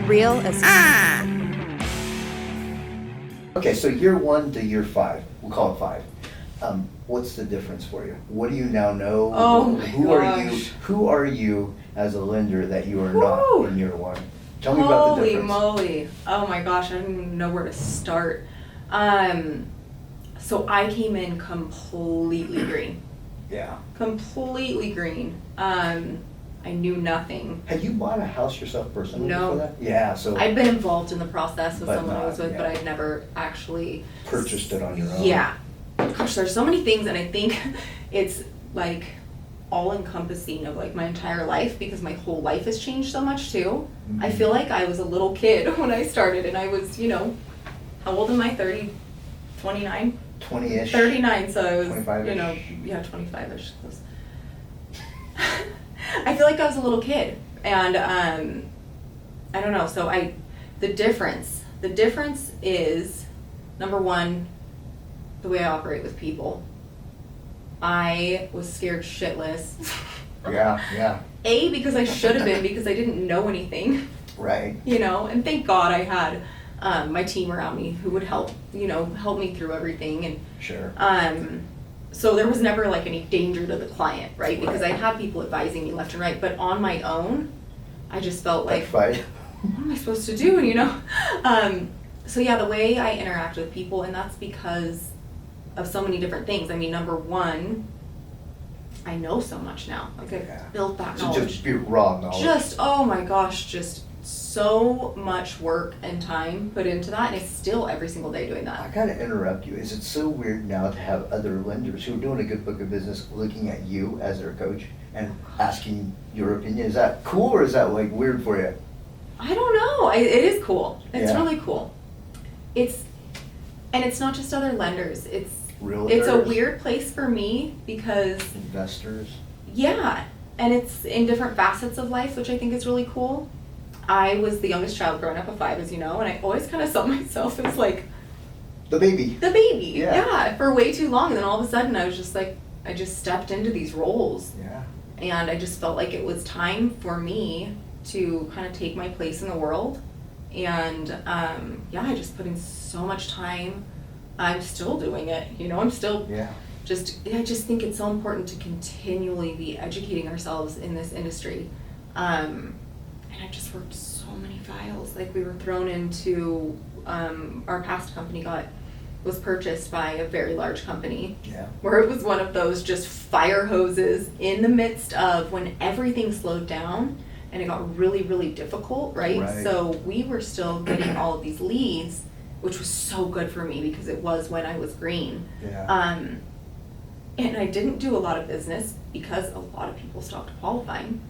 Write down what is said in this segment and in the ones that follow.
Real as Okay, so year 1 to year 5, we'll call it 5. What's the difference for you? What do you now know? Oh my Who are you as a lender that you are Woo! not in year 1? Tell me about the difference. Holy moly. Oh my gosh, I don't even know where to start. So I came in completely green. Yeah. Completely green. I knew nothing. Had you bought a house yourself personally No. before that? Yeah, so I'd been involved in the process with But someone I was not, with, yeah. but I'd never actually purchased it on your own. Yeah. Gosh, there's so many things, and I think it's like all encompassing of like my entire life, because my whole life has changed so much too. Mm-hmm. I feel like I was a little kid when I started, and I was, how old am I? 30, 29? 20-ish. 39, so I was, 25-ish. 25-ish. I feel like I was a little kid, and I don't know. So the difference is, number one, the way I operate with people. I was scared shitless. Yeah. A, because I should have been, because I didn't know anything. Right. And thank God I had my team around me who would help me through everything, and Sure. so there was never like any danger to the client, right? Because Right. I had people advising me left and right, but on my own, I just felt like, Fight. what am I supposed to do? So yeah, the way I interact with people, and that's because of so many different things. I mean, number one, I know so much now. Like I've built that So knowledge. just be raw knowledge. Just, oh my gosh, just so much work and time put into that, and it's still every single day doing I that. gotta interrupt you. Is it so weird now to have other lenders who are doing a good book of business looking at you as their coach and asking your opinion? Is that cool, or is that like weird for you? I don't know. It is cool. It's Yeah. really cool. And it's not just other lenders. It's a Realtors? weird place for me because, Investors? yeah, and it's in different facets of life, which I think is really cool. I was the youngest child growing up of 5, as you know, and I always kind of saw myself as like The baby. the baby. Yeah. For way too long. And then all of a sudden I was just like, I just stepped into these roles. Yeah. And I just felt like it was time for me to kind of take my place in the world. And I just put in so much time. I'm still doing it. I'm still Yeah. I just think it's so important to continually be educating ourselves in this industry. And I've just worked so many files. Like we were thrown into, our past company was purchased by a very large company. Yeah. Where it was one of those just fire hoses in the midst of when everything slowed down and it got really, really difficult, right? Right. So we were still getting all of these leads, which was so good for me because it was when I was green. Yeah. And I didn't do a lot of business because a lot of people stopped qualifying,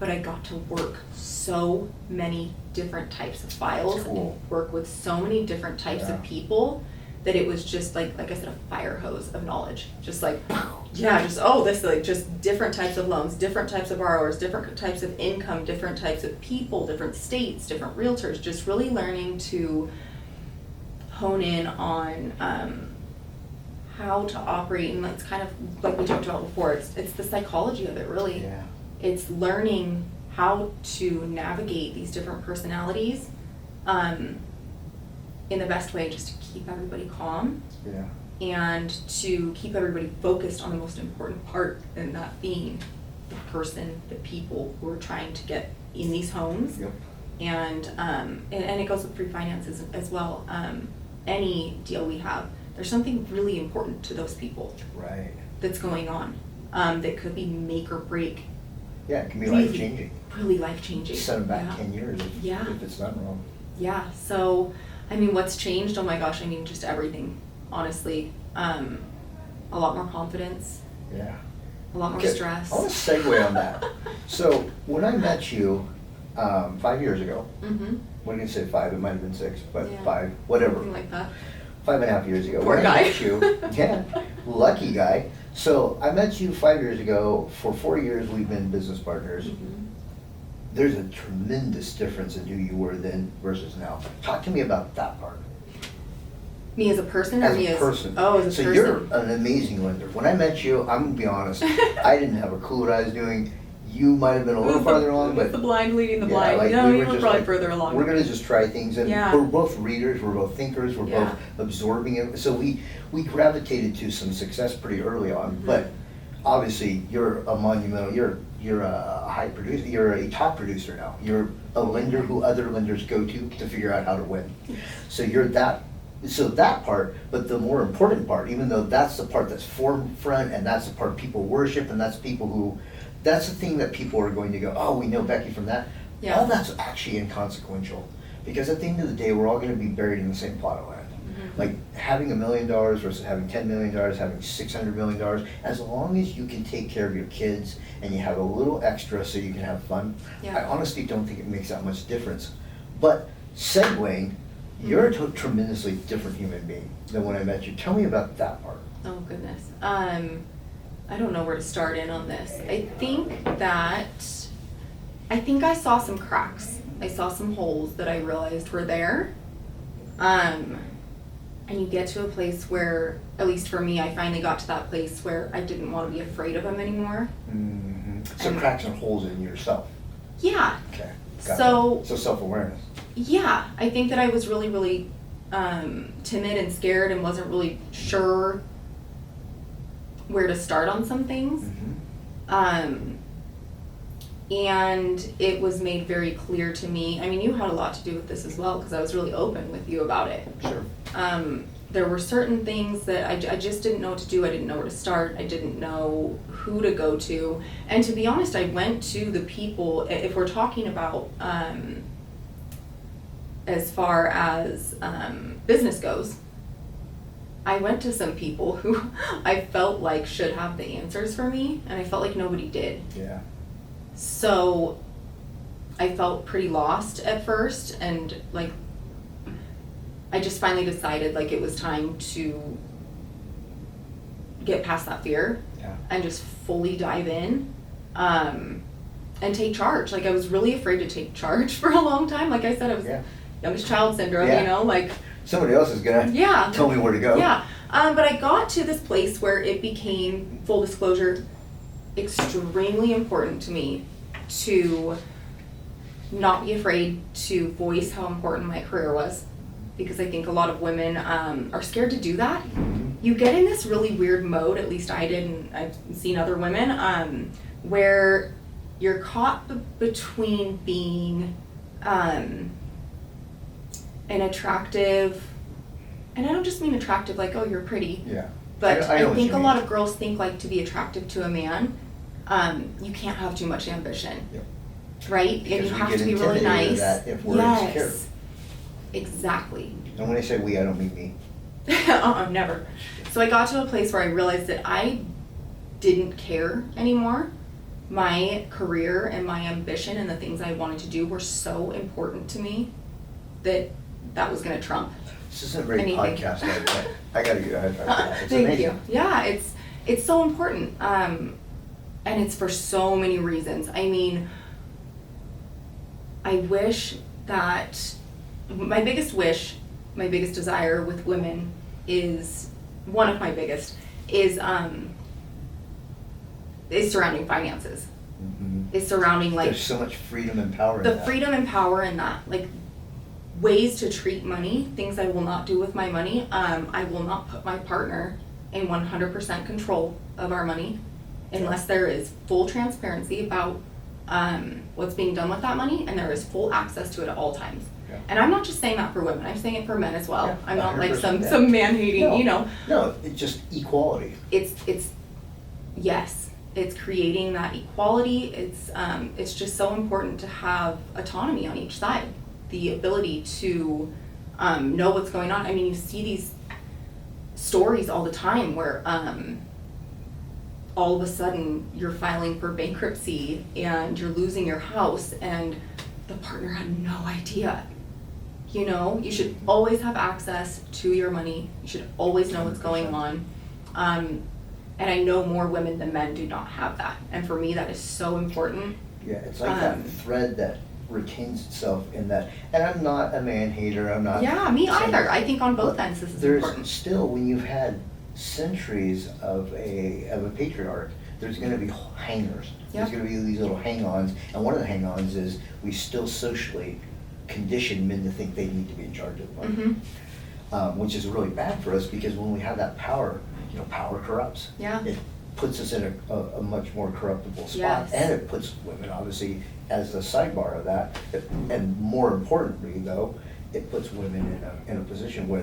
but I got to work so many different types of files Cool. and work with so many different types Yeah. of people that it was just like I said, a fire hose of knowledge. Just like, just different types of loans, different types of borrowers, different types of income, different types of people, different states, different realtors, just really learning to hone in on how to operate. And that's kind of like we talked about before, it's the psychology of it, really. Yeah. It's learning how to navigate these different personalities in the best way, just to keep everybody calm Yeah. and to keep everybody focused on the most important part, and that being the person, the people who are trying to get in these homes. Yep. And it goes with refinances as well. Any deal we have, there's something really important to those people Right. that's going on that could be make or break. Yeah, it can be Really, life-changing. Really life-changing. Set them back Yeah. 10 years if it's done wrong. Yeah, so, I mean, what's changed? Oh my gosh, I mean, just everything, honestly. A lot more confidence, Yeah. a lot more Okay, stress. I want to segue on that. So when I met you 5 years ago, Mm-hmm. what did you say, 5? It might have been 6, but Yeah. 5, whatever. Something like that. 5.5 years ago. Poor when guy. I met you, yeah, lucky guy. So I met you 5 years ago. For 4 years, we've been business partners. Mhm. There's a tremendous difference in who you were then versus now. Talk to me about that part. Me as a person or As me a as? person. Oh, as a So person. you're an amazing lender. When I met you, I'm gonna be honest, I didn't have a clue what I was doing. you might have been a little farther along, but the blind leading the yeah, blind. like, No, we you were were just probably like, further along. we're gonna just try things, and Yeah. we're both readers, we're both thinkers, we're Yeah. both absorbing it. So we gravitated to some success pretty early on, Mhm. but obviously you're a monumental, you're a high producer, you're a top producer now. You're a lender who other lenders go to figure out how to win. So you're that, so that part, but the more important part, even though that's the part that's forefront and that's the part people worship and that's people who, that's the thing that people are going to go, oh, we know Becky from that. Yeah. All that's actually inconsequential, because at the end of the day, we're all gonna be buried in the same plot of land. Mhm. Like having $1 million versus having $10 million, having $600 million, as long as you can take care of your kids and you have a little extra so you can have fun, Yeah. I honestly don't think it makes that much difference. But segueing, you're a tremendously different human being than when I met you. Tell me about that part. Oh goodness. I don't know where to start in on this. I think I saw some cracks. I saw some holes that I realized were there. And you get to a place where, at least for me, I finally got to that place where I didn't want to be afraid of them anymore. So And- cracks and holes in yourself. Yeah. Okay. Gotcha. So self-awareness. yeah, I think that I was really, really timid and scared and wasn't really sure where to start on some things. And it was made very clear to me. I mean, you had a lot to do with this as well, because I was really open with you about it. Sure. There were certain things that I just didn't know what to do. I didn't know where to start. I didn't know who to go to. And to be honest, I went to the people, if we're talking about as far as business goes, I went to some people who I felt like should have the answers for me, and I felt like nobody did. Yeah. So I felt pretty lost at first, and like I just finally decided like it was time to get past that fear. Yeah. And just fully dive in and take charge. Like I was really afraid to take charge for a long time. Like I said, I was youngest child syndrome, Yeah. you know, like Somebody else is gonna tell me where to go. Yeah. But I got to this place where it became, full disclosure, extremely important to me to not be afraid to voice how important my career was, because I think a lot of women are scared to do that. You get in this really weird mode, at least I did, and I've seen other women, where you're caught between being an attractive, and I don't just mean attractive like, oh, you're pretty. Yeah. But I know I what think you a mean. lot of girls think like to be attractive to a man, you can't have too much ambition. Yep. Right? Because And you we have get to be really intimidated nice. of that if we're insecure. Yes. Exactly. And when I say we, I don't mean me. Never. So I got to a place where I realized that I didn't care anymore. My career and my ambition and the things I wanted to do were so important to me that was going to trump. This isn't a very Anything. podcast like I gotta get it's Thank amazing. you. Yeah, it's so important. And it's for so many reasons. I mean, I wish that my biggest wish, my biggest desire with women is, one of my biggest, is surrounding finances. Is surrounding like There's so much freedom and power in the that. freedom and power in that, like ways to treat money, things I will not do with my money. I will not put my partner in 100% control of our money unless there is full transparency about what's being done with that money, and there is full access to it at all times. Yeah. And I'm not just saying that for women, I'm saying it for men as well. Yeah, I'm not like 100%, some man hating, No. you know. No, it's just equality. It's yes, it's creating that equality. It's just so important to have autonomy on each side, the ability to know what's going on. I mean, you see these stories all the time where all of a sudden you're filing for bankruptcy and you're losing your house and the partner had no idea. You know, you should always have access to your money. You should always know what's going on. And I know more women than men do not have that. And for me, that is so important. Yeah, it's like that thread that retains itself in that. And I'm not a man hater. I'm not. Yeah, me saying- either. I think on both ends this is There's important. still, when you've had centuries of a patriarch, there's gonna be hangers. Yep. There's gonna be these little hang-ons, and one of the hang-ons is we still socially condition men to think they need to be in charge of the money. Which is really bad for us, because when we have that power, power corrupts. Yeah. It puts us in a much more corruptible spot. Yes. And it puts women, obviously, as the sidebar of that, and more importantly, though, it puts women in a position where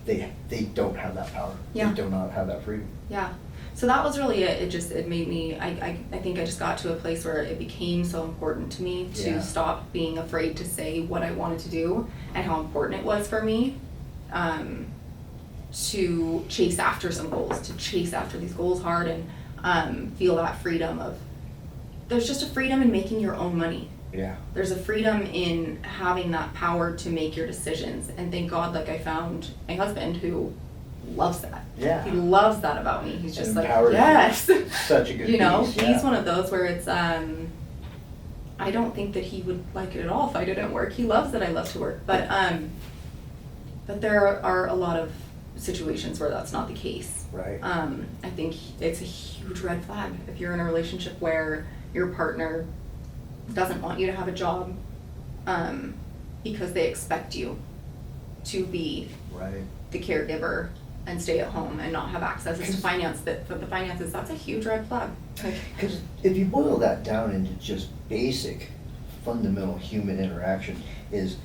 they don't have that power. Yeah. They do not have that freedom. Yeah. So that was really it. It made me, I think I just got to a place where it became so important to me to Yeah. stop being afraid to say what I wanted to do and how important it was for me to chase after some goals, to chase after these goals hard, and feel that freedom of, there's just a freedom in making your own money. Yeah. There's a freedom in having that power to make your decisions. And thank God, like, I found my husband who loves that. Yeah. He loves that about me. He's just And like, empowered you. yes. Such a good You know, piece, he's yeah. one of those where it's, I don't think that he would like it at all if I didn't work. He loves that I love to work. But there are a lot of situations where that's not the case. Right. I think it's a huge red flag if you're in a relationship where your partner doesn't want you to have a job because they expect you to be Right. the caregiver and stay at home and not have access to the finances. That's a huge red flag. Like, Because if you boil that down into just basic, fundamental human interaction, is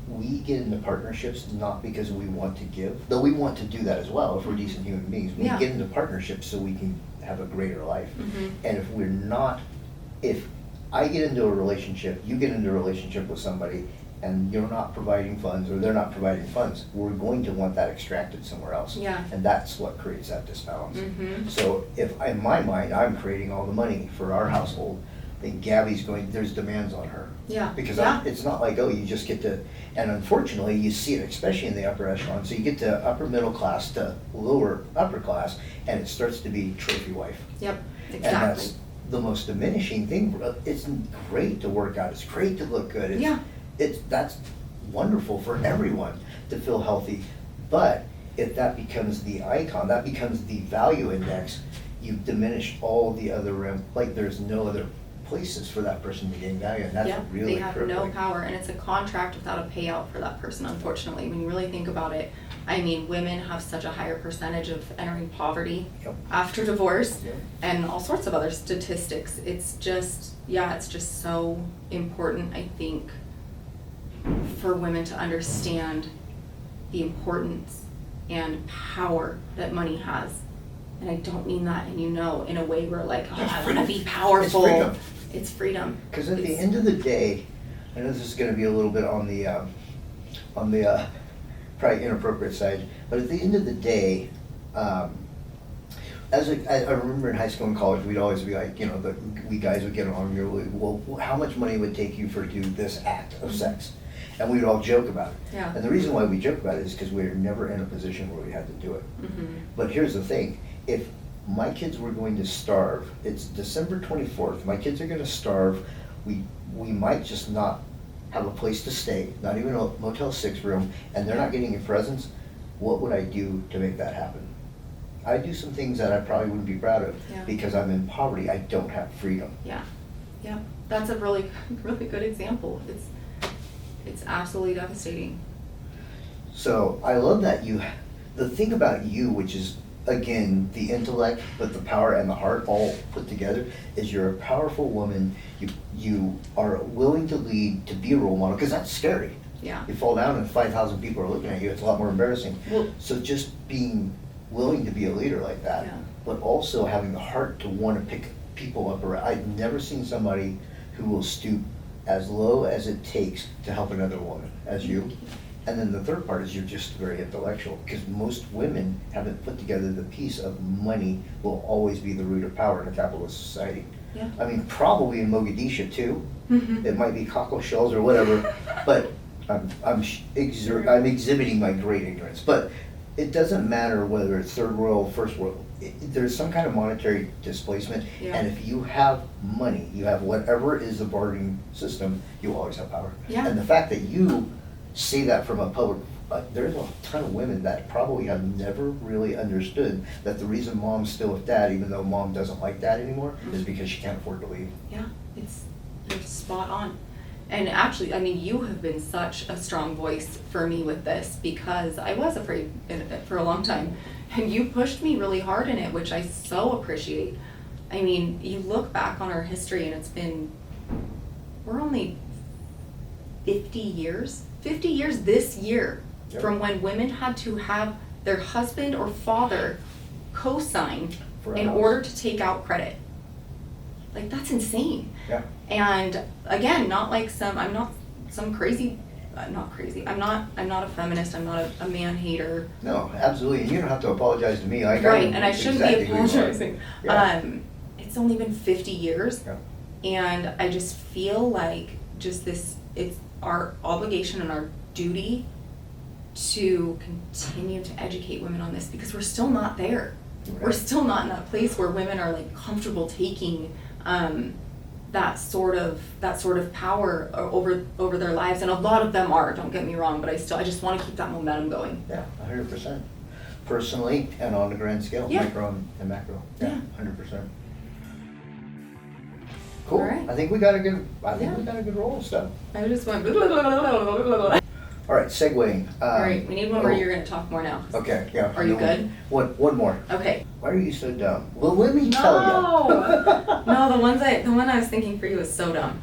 we get into partnerships not because we want to give, though we want to do that as well if we're decent human beings. We Yeah. get into partnerships so we can have a greater life. Mhm. And if I get into a relationship, you get into a relationship with somebody, and you're not providing funds, or they're not providing funds, we're going to want that extracted somewhere else. Yeah. And that's what creates that disbalance. Mhm. So if, in my mind, I'm creating all the money for our household, then Gabby's there's demands on her. Yeah. Because Yeah. it's not like, oh, you just get to, and unfortunately, you see it, especially in the upper echelon, so you get to upper middle class to lower upper class, and it starts to be trophy wife. Yep, And exactly. that's the most diminishing thing. It's great to work out, it's great to look good. Yeah. That's wonderful for everyone to feel healthy, but if that becomes the icon, that becomes the value index, you've diminished all the other like there's no other places for that person to gain value, and that's Yeah, really they have crippling. no power, and it's a contract without a payout for that person, unfortunately. When you really think about it, I mean, women have such a higher percentage of entering poverty Yep. after divorce, Yep. and all sorts of other statistics. It's just so important, I think, for women to understand the importance and power that money has. And I don't mean that, and in a way where like, oh, I want to be powerful. It's freedom. It's freedom. Because at the It's- end of the day, I know this is gonna be a little bit on the probably inappropriate side, but at the end of the day, I remember in high school and college, we'd always be like, we guys would get along, well, how much money would it take you for do this act of sex? And we'd all joke about it. Yeah. And the reason why we joke about it is because we were never in a position where we had to do it. Mhm. But here's the thing, if my kids were going to starve, it's December 24th, my kids are gonna starve, we might just not have a place to stay, not even a Motel 6 room, and they're not getting any presents, what would I do to make that happen? I do some things that I probably wouldn't be proud of, Yeah. because I'm in poverty, I don't have freedom. Yeah, that's a really, really good example. It's absolutely devastating. So I love that the thing about you, which is, again, the intellect, but the power and the heart all put together, is you're a powerful woman. You are willing to lead, to be a role model, because that's scary. Yeah. You fall down and 5,000 people are looking at you, it's a lot more embarrassing. Well- So just being willing to be a leader like that, Yeah. but also having the heart to want to pick people up around. I've never seen somebody who will stoop as low as it takes to help another woman as you. And then the third part is you're just very intellectual, because most women haven't put together the piece of money will always be the root of power in a capitalist society. Yeah. I mean, probably in Mogadishu too. Mhm. It might be cockle shells or whatever, but I'm exhibiting my great ignorance. But it doesn't matter whether it's third world, first world. There's some kind of monetary displacement, Yeah. and if you have money, you have whatever is the bargaining system, you always have power. Yeah. And the fact that you say that from a public there's a ton of women that probably have never really understood that the reason mom's still with dad, even though mom doesn't like dad anymore, is because she can't afford to leave. Yeah, you're spot on. And actually, I mean, you have been such a strong voice for me with this, because I was afraid for a long time. And you pushed me really hard in it, which I so appreciate. I mean, you look back on our history and we're only 50 years this year Yep. from when women had to have their husband or father co-sign For a in house. order to take out credit. Like, that's insane. Yeah. And again, not like I'm not crazy, not crazy. I'm not a feminist, I'm not a man hater. No, absolutely, and you don't have to apologize to me. Like, Right, and I shouldn't exactly be who you are. apologizing. Yeah. It's only been 50 years. Yeah. And I just feel like it's our obligation and our duty to continue to educate women on this, because we're still not there. Right. We're still not in that place where women are like comfortable taking that sort of power over their lives, and a lot of them are, don't get me wrong, but I just want to keep that momentum going. Yeah, 100%. Personally and on the grand scale, Yeah. micro and macro. Yeah. 100%. Cool. All right. I think we got a good roll of stuff. I just went. All right, segueing. All right, we need one where oh, you're going to talk more now. Okay, yeah. Are you good? One more. Okay. Why are you so dumb? Well, let me tell you. No, the one I was thinking for you is so dumb.